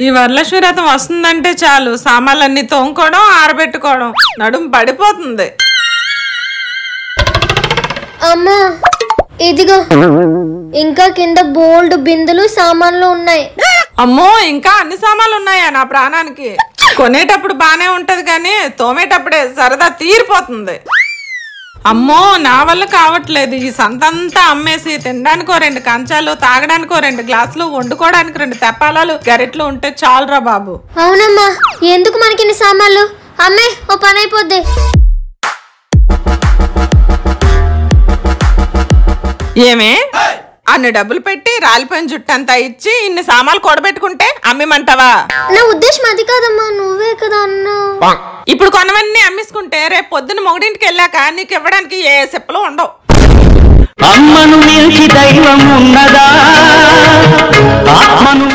ఈ వరలక్ష్మి వ్రతం వస్తుందంటే చాలు సామాన్లన్నీ తోముకోవడం ఆరబెట్టుకోవడం నడుము పడిపోతుంది. అమ్మా ఇదిగో ఇంకా కింద బోల్డ్ బిందులు సామాన్లు ఉన్నాయి. అమ్మో ఇంకా అన్ని సామాన్లు ఉన్నాయా నా ప్రాణానికి? కొనేటప్పుడు బానే ఉంటది కానీ తోమేటప్పుడే సరదా తీరిపోతుంది. అమ్మో నా వల్ల కావట్లేదు. ఈ సంతంతా అమ్మేసి తినడానికో 2 కంచాలు, తాగడానికో 2 గ్లాసులు, వండుకోవడానికి 2 తెప్పాలాలు, గరిట్లు ఉంటే చాలురా బాబు. అవునమ్మా ఎందుకు మనకి ఇన్ని సామాన్లు? అమ్మే ఓ పని అయిపోద్ది. ఏమే అన్ని డబ్బులు పెట్టి రాలిపోయిన జుట్టంతా ఇచ్చి ఇన్ని సామాన్లు కూడబెట్టుకుంటే అమ్మిమంటావా? నా ఉద్దేశం అది కాదమ్మా, నువ్వే కదా అన్నావు. ఇప్పుడు కొనవన్నీ అమ్మేసుకుంటే రేపు పొద్దున మొగడింటికి వెళ్ళాక నీకు ఇవ్వడానికి ఏ చెప్పలు ఉండవు. అమ్మను మించి దైవం ఉన్నదా? ఆత్మను